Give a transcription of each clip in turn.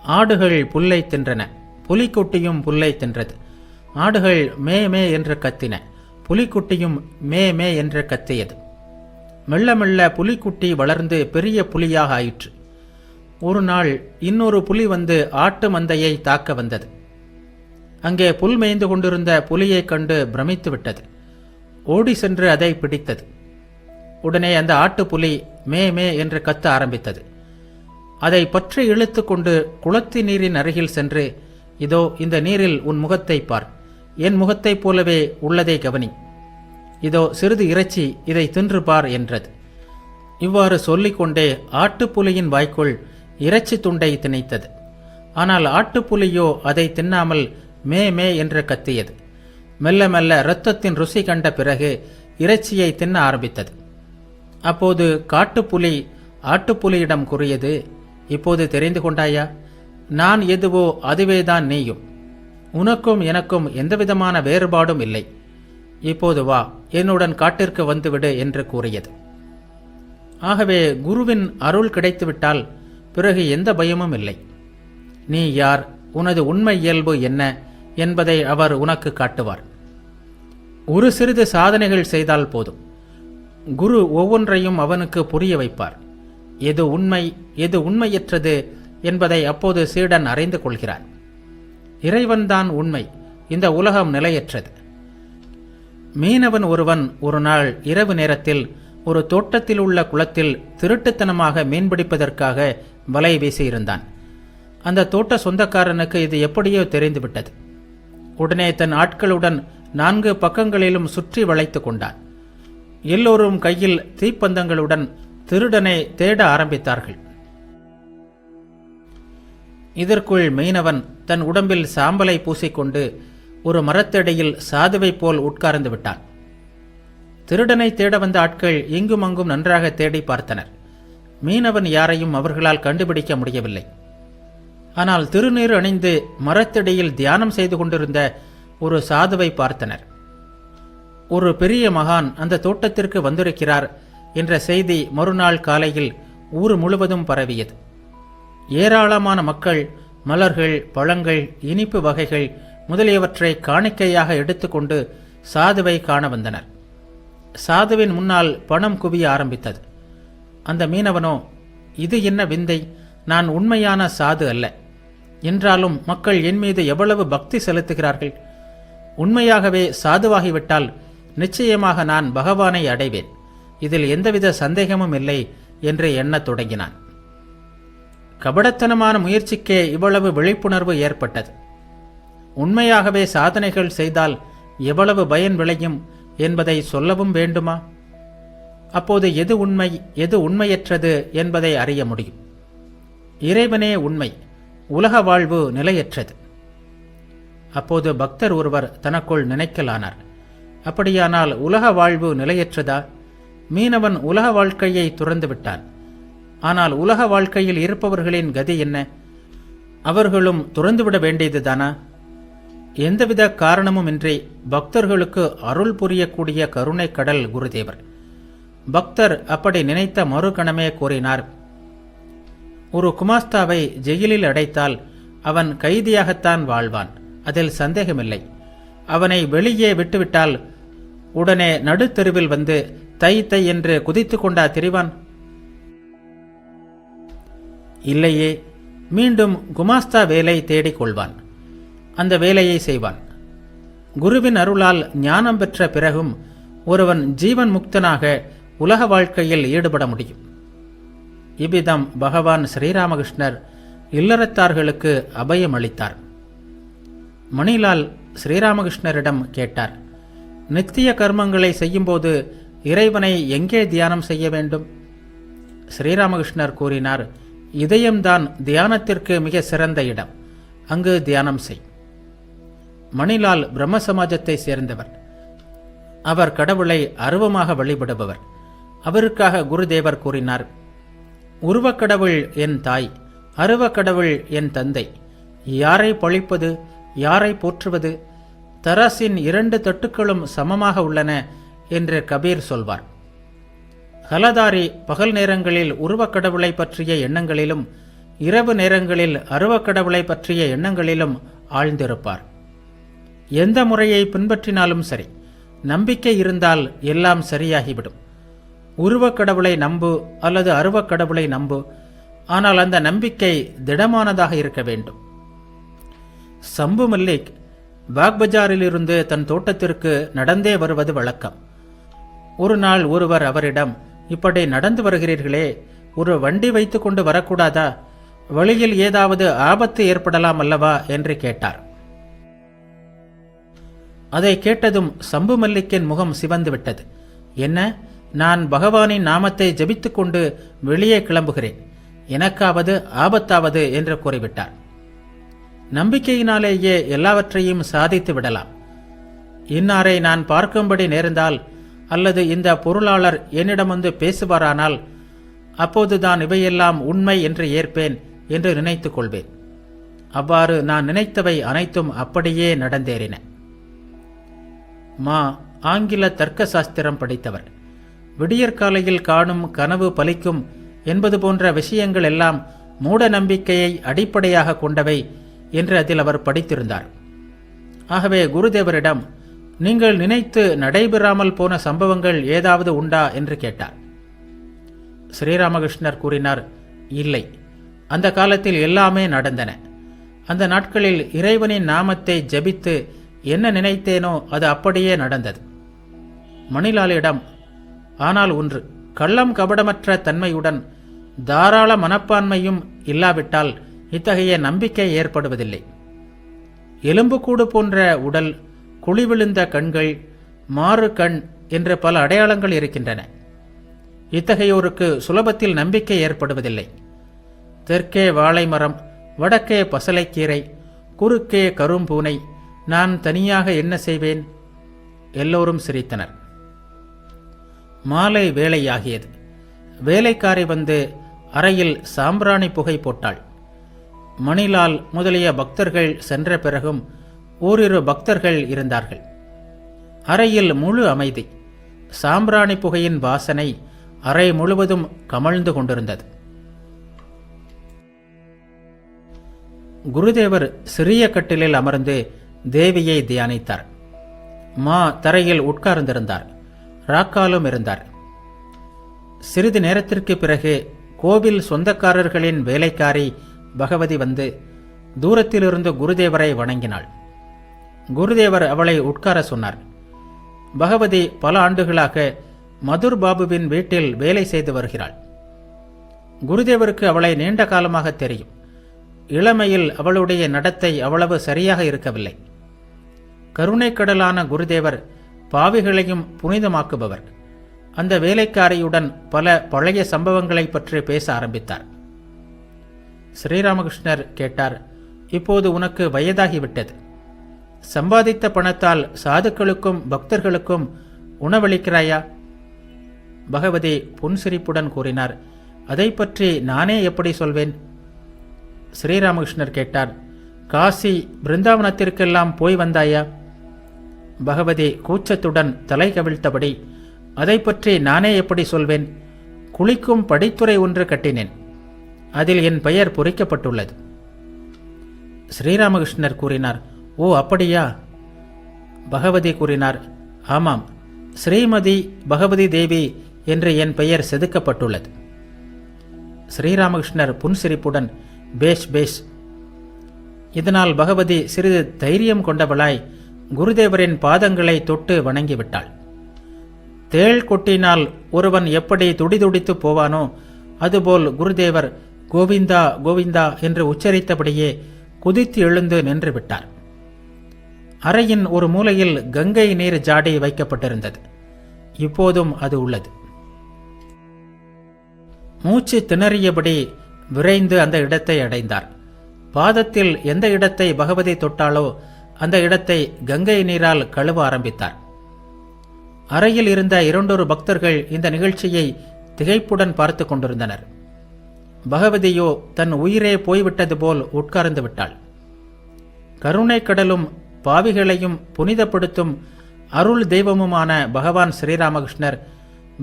ஆடுகள் புல்லை தின்றன, புலிக்குட்டியும் புல்லை தின்றது. ஆடுகள் மே மே என்று கத்தின, புலிக்குட்டியும் மே மே என்று கத்தியது. மெல்ல மெல்ல புலிக்குட்டி வளர்ந்து பெரிய புலியாக ஆயிற்று. ஒரு நாள் இன்னொரு புலி வந்து ஆட்டு மந்தையை தாக்க வந்தது. அங்கே புல் மேய்ந்து கொண்டிருந்த புலியைக் கண்டு பிரமித்து விட்டது. ஓடி சென்று அதை பிடித்தது. உடனே அந்த ஆட்டுப்புலி மே மே என்று கத்த ஆரம்பித்தது. அதை பற்றி இழுத்து கொண்டு குளத்தி நீரின் அருகில் சென்று, இதோ இந்த நீரில் உன் முகத்தை பார், என் முகத்தைப் போலவே உள்ளதை கவனி, இதோ சிறிது இறைச்சி, இதை தின்று பார் என்றது. இவ்வாறு சொல்லிக்கொண்டே ஆட்டுப்புலியின் வாய்க்குள் இறைச்சி துண்டை திணைத்தது. ஆனால் ஆட்டுப்புலியோ அதை தின்னாமல் மே மே என்று கத்தியது. மெல்ல மெல்ல இரத்தத்தின் ருசி கண்ட பிறகு இறைச்சியை தின்ன ஆரம்பித்தது. அப்போது காட்டுப்புலி ஆட்டுப்புலியிடம் கூறியது, இப்போது தெரிந்து கொண்டாயா? நான் எதுவோ அதுவேதான் நீயும். உனக்கும் எனக்கும் எந்தவிதமான வேறுபாடும் இல்லை. இப்போது வா, என்னுடன் காட்டிற்கு வந்துவிடு என்று கூறியது. ஆகவே குருவின் அருள் கிடைத்துவிட்டால் பிறகு எந்த பயமும் இல்லை. நீ யார், உனது உண்மை இயல்பு என்ன என்பதை அவர் உனக்கு காட்டுவார். ஒரு சிறிது சாதனைகள் செய்தால் போதும். குரு ஒவ்வொன்றையும் அவனுக்கு புரிய வைப்பார். எது உண்மை, எது உண்மையற்றது என்பதை அப்போது சீடன் அறிந்து கொள்கிறான். இறைவன்தான் உண்மை, இந்த உலகம் நிலையற்றது. மீனவன் ஒருவன் ஒரு நாள் இரவு நேரத்தில் ஒரு தோட்டத்தில் உள்ள குளத்தில் திருட்டுத்தனமாக மீன்பிடிப்பதற்காக வலை வீசியிருந்தான். அந்த தோட்ட சொந்தக்காரனுக்கு இது எப்படியோ தெரிந்துவிட்டது. உடனே தன் ஆட்களுடன் 4 பக்கங்களிலும் சுற்றி வளைத்து கொண்டான். எல்லோரும் கையில் தீப்பந்தங்களுடன் திருடனை தேட ஆரம்பித்தார்கள். இதற்குள் மீனவன் தன் உடம்பில் சாம்பலை பூசிக்கொண்டு ஒரு மரத்தடியில் சாதுவை போல் உட்கார்ந்து விட்டான். திருடனை தேட வந்த ஆட்கள் இங்குமங்கும் நன்றாக தேடி பார்த்தனர். மீனவன் யாரையும் அவர்களால் கண்டுபிடிக்க முடியவில்லை. ஆனால் திருநீறு அணிந்து மரத்தடியில் தியானம் செய்து கொண்டிருந்த ஒரு சாதுவை பார்த்தனர். ஒரு பெரிய மகான் அந்த தோட்டத்திற்கு வந்திருக்கிறார் என்ற செய்தி மறுநாள் காலையில் ஊர் முழுவதும் பரவியது. ஏராளமான மக்கள் மலர்கள், பழங்கள், இனிப்பு வகைகள் முதலியவற்றை காணிக்கையாக எடுத்துக்கொண்டு சாதுவை காண வந்தனர். சாதுவின் முன்னால் பணம் குவிய ஆரம்பித்தது. அந்த மீனவனோ, இது என்ன விந்தை, நான் உண்மையான சாது அல்ல, என்றாலும் மக்கள் என் மீது எவ்வளவு பக்தி செலுத்துகிறார்கள். உண்மையாகவே சாதுவாகிவிட்டால் நிச்சயமாக நான் பகவானை அடைவேன், இதில் எந்தவித சந்தேகமும் இல்லை என்று எண்ணத் தொடங்கினான். கபடத்தனமான முயற்சிக்கே இவ்வளவு விழிப்புணர்வு ஏற்பட்டது. உண்மையாகவே சாதனைகள் செய்தால் எவ்வளவு பயன் விளையும் என்பதை சொல்லவும் வேண்டுமா? அப்போது எது உண்மை, எது உண்மையற்றது என்பதை அறிய முடியும். இறைவனே உண்மை, உலக வாழ்வு நிலையற்றது. அப்போது பக்தர் ஒருவர் தனக்குள் நினைக்கலானார், அப்படியானால் உலக வாழ்வு நிலையற்றதா? மீனவன் உலக வாழ்க்கையை துறந்து விட்டான். ஆனால் உலக வாழ்க்கையில் இருப்பவர்களின் கதி என்ன? அவர்களும் துறந்துவிட வேண்டியதுதானா? எந்தவித காரணமுமின்றி பக்தர்களுக்கு அருள் புரியக்கூடிய கருணை கடல் குருதேவர். பக்தர் அப்படி நினைத்த மறுகணமே கூறினார், ஒரு குமாஸ்தாவை ஜெயிலில் அடைத்தால் அவன் கைதியாகத்தான் வாழ்வான், அதில் சந்தேகமில்லை. அவனை வெளியே விட்டுவிட்டால் உடனே நடுத்தெருவில் வந்து தை தை என்று குதித்து கொண்டா திரிவான்? இல்லையே, மீண்டும் குமாஸ்தா வேலை தேடிக் கொள்வான், அந்த வேலையை செய்வான். குருவின் அருளால் ஞானம் பெற்ற பிறகும் ஒருவன் ஜீவன் முக்தனாக உலக வாழ்க்கையில் ஈடுபட முடியும். இவ்விதம் பகவான் ஸ்ரீராமகிருஷ்ணர் இல்லறத்தார்களுக்கு அபயம் அளித்தார். மணிலால் ஸ்ரீராமகிருஷ்ணரிடம் கேட்டார், நித்திய கர்மங்களை செய்யும்போது இறைவனை எங்கே தியானம் செய்ய வேண்டும்? ஸ்ரீராமகிருஷ்ணர் கூறினார், இதயம்தான் தியானத்திற்கு மிக சிறந்த இடம், அங்கு தியானம் செய். மணிலால் பிரம்ம சமாஜத்தை சேர்ந்தவர். அவர் கடவுளை அருவமாக வழிபடுபவர். அவருக்காக குருதேவர் கூறினார், உருவக்கடவுள் என் தாய், அருவக்கடவுள் என் தந்தை. யாரை பழிப்பது, யாரை போற்றுவது? தராசின் 2 தட்டுக்களும் சமமாக உள்ளன என்று கபீர் சொல்வார். ஹலதாரி பகல் நேரங்களில் உருவக்கடவுளை பற்றிய எண்ணங்களிலும் இரவு நேரங்களில் அருவக்கடவுளை பற்றிய எண்ணங்களிலும் ஆழ்ந்திருப்பார். எந்த முறையை பின்பற்றினாலும் சரி, நம்பிக்கை இருந்தால் எல்லாம் சரியாகிவிடும். உருவக்கடவுளை நம்பு அல்லது அருவக்கடவுளை நம்பு, ஆனால் அந்த நம்பிக்கை திடமானதாக இருக்க வேண்டும். சம்பு மல்லிக் பாக்பஜாரிலிருந்து தன் தோட்டத்திற்கு நடந்தே வருவது வழக்கம். ஒரு நாள் ஒருவர் அவரிடம், இப்படி நடந்து வருகிறீர்களே, ஒரு வண்டி வைத்து கொண்டு வரக்கூடாதா? வழியில் ஏதாவது ஆபத்து ஏற்படலாம் அல்லவா என்று கேட்டார். அதை கேட்டதும் சம்பு மல்லிக்கின் முகம் சிவந்து விட்டது. என்ன, நான் பகவானின் நாமத்தை ஜபித்துக் கொண்டு வெளியே கிளம்புகிறேன், எனக்காவது ஆபத்தாவது என்று கூறிவிட்டார். நம்பிக்கையினாலேயே எல்லாவற்றையும் சாதித்து விடலாம். இன்னாரை நான் பார்க்கும்படி நேர்ந்தால் அல்லது இந்த பொருளாளர் என்னிடம் வந்து பேசுவாரானால் அப்போதுதான் இவையெல்லாம் உண்மை என்று ஏற்பேன் என்று நினைத்துக் கொள்வேன். அவ்வாறு நான் நினைத்தவை அனைத்தும் அப்படியே நடந்தேறின. மா ஆங்கில தர்க்க சாஸ்திரம் படித்தவர். விடியற்காலையில் காணும் கனவு பலிக்கும் என்பது போன்ற விஷயங்கள் எல்லாம் மூட நம்பிக்கையை அடிப்படையாக கொண்டவை என்று அதில் அவர் படித்திருந்தார். ஆகவே குருதேவரிடம், நீங்கள் நினைத்து நடைபெறாமல் போன சம்பவங்கள் ஏதாவது உண்டா என்று கேட்டார். ஸ்ரீராமகிருஷ்ணர் கூறினார், இல்லை, அந்த காலத்தில் எல்லாமே நடந்தன. அந்த நாட்களில் இறைவனின் நாமத்தை ஜபித்து என்ன நினைத்தேனோ அது அப்படியே நடந்தது. மணிலாலிடம், ஆனால் ஒன்று, கள்ளம் கபடமற்ற தன்மையுடன் தாராள மனப்பான்மையும் இல்லாவிட்டால் இத்தகைய நம்பிக்கை ஏற்படுவதில்லை. எலும்புக்கூடு போன்ற உடல், குழி விழுந்த கண்கள், மாறு கண் என்ற பல அடையாளங்கள் இருக்கின்றன. இத்தகையோருக்கு சுலபத்தில் நம்பிக்கை ஏற்படுவதில்லை. தெற்கே வாழை மரம், வடக்கே பசலைக்கீரை, குறுக்கே கரும்பூனை, நான் தனியாக என்ன செய்வேன்? எல்லோரும் சிரித்தனர். மாலை வேளையாகியது. வேலைக்காரி வந்து அறையில் சாம்பிராணி புகை போட்டாள். மணிலால் முதலிய பக்தர்கள் சென்ற பிறகும் ஓரிரு பக்தர்கள் இருந்தார்கள். அறையில் முழு அமைதி. சாம்பிராணி புகையின் வாசனை அறை முழுவதும் கமழ்ந்து கொண்டிருந்தது. குருதேவர் சிறிய கட்டிலில் அமர்ந்து தேவியை தியானித்தார். மா தரையில் உட்கார்ந்திருந்தார். ராக்காலும் இருந்தார். சிறிது நேரத்திற்கு பிறகு கோவில் சொந்தக்காரர்களின் வேலைக்காரி பகவதி வந்து தூரத்திலிருந்து குருதேவரை வணங்கினாள். குருதேவர் அவளை உட்கார சொன்னார். பகவதி பல ஆண்டுகளாக மதுர் பாபுவின் வீட்டில் வேலை செய்து வருகிறாள். குருதேவருக்கு அவளை நீண்ட காலமாக தெரியும். இளமையில் அவளுடைய நடத்தை அவ்வளவு சரியாக இருக்கவில்லை. கருணைக்கடலான குருதேவர் பாவிகளையும் புனிதமாக்குபவர். அந்த வேலைக்காரியுடன் பல பழைய சம்பவங்களை பற்றி பேச ஆரம்பித்தார். ஸ்ரீராமகிருஷ்ணர் கேட்டார், இப்போது உனக்கு வயதாகிவிட்டது. சம்பாதித்த பணத்தால் சாதுக்களுக்கும் பக்தர்களுக்கும் உணவளிக்கிறாயா? பகவதி புன்சிரிப்புடன் கூறினார், அதை பற்றி நானே எப்படி சொல்வேன்? ஸ்ரீராமகிருஷ்ணர் கேட்டார், காசி பிருந்தாவனத்திற்கெல்லாம் போய் வந்தாயா? பகவதி கூச்சத்துடன் தலை கவிழ்த்தபடி, அதை பற்றி நானே எப்படி சொல்வேன்? குளிக்கும் படித்துறை ஒன்று கட்டினேன். அதில் என் பெயர் பொறிக்கப்பட்டுள்ளது. ஸ்ரீராமகிருஷ்ணர் கூறினார், ஓ அப்படியா? பகவதி கூறினார், ஆமாம், ஸ்ரீமதி பகவதி தேவி என்று என் பெயர் செதுக்கப்பட்டுள்ளது. ஸ்ரீராமகிருஷ்ணர் புன்சிரிப்புடன், பேஷ் பேஷ். இதனால் பகவதி சிறிது தைரியம் கொண்டவளாய் குருதேவரின் பாதங்களை தொட்டு வணங்கிவிட்டாள். தேள் கொட்டினால் ஒருவன் எப்படி துடிதுடித்து போவானோ அதுபோல் குருதேவர் கோவிந்தா கோவிந்தா என்று உச்சரித்தபடியே குதித்து எழுந்து நின்று விட்டார். அறையின் ஒரு மூலையில் கங்கை நீர் ஜாடி வைக்கப்பட்டிருந்தது. இப்போதும் அது உள்ளது. மூச்சு திணறியபடி விரைந்து அந்த இடத்தை அடைந்தார். பாதத்தில் எந்த இடத்தை பகவதி தொட்டாளோ அந்த இடத்தை கங்கை நீரால் கழுவ ஆரம்பித்தார். அறையில் இருந்த இரண்டொரு பக்தர்கள் இந்த நிகழ்ச்சியை திகைப்புடன் பார்த்து கொண்டிருந்தனர். பகவதியோ தன் உயிரே போய்விட்டது போல் உட்கார்ந்து விட்டாள். கருணை கடலும் பாவிகளையும் புனிதப்படுத்தும் அருள் தெய்வமுமான பகவான் ஸ்ரீராமகிருஷ்ணர்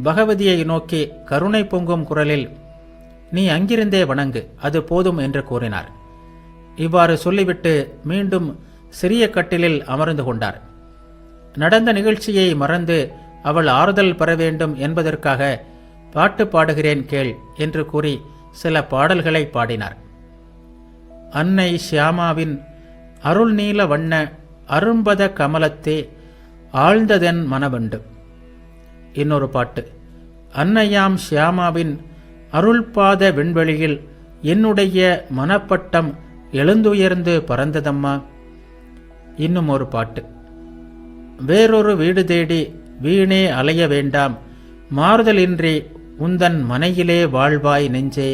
பகவதியை நோக்கி கருணை பொங்கும் குரலில், நீ அங்கிருந்தே வணங்கு, அது போதும் என்று கூறினார். இவ்வாறு சொல்லிவிட்டு மீண்டும் சிறிய கட்டிலில் அமர்ந்து கொண்டார். நடந்த நிகழ்ச்சியை மறந்து அவள் ஆறுதல் பெற வேண்டும் என்பதற்காக பாட்டு பாடுகிறேன் கேள் என்று கூறி சில பாடல்களை பாடினார். அன்னை ஷியாமாவின் அருள் நீல வண்ண அரும்பத கமலத்தே ஆழ்ந்ததென் மனவண்டு. இன்னொரு பாட்டு, அன்னையாம் ஷியாமாவின் அருள்பாத விண்வெளியில் என்னுடைய மனப்பட்டம் எழுந்துயர்ந்து பறந்ததம்மா. இன்னும் ஒரு பாட்டு, வேறொரு வீடு தேடி வீணே அலைய வேண்டாம், மாறுதலின்றி உந்தன் மனையிலே வாழ்வாய் நெஞ்சே.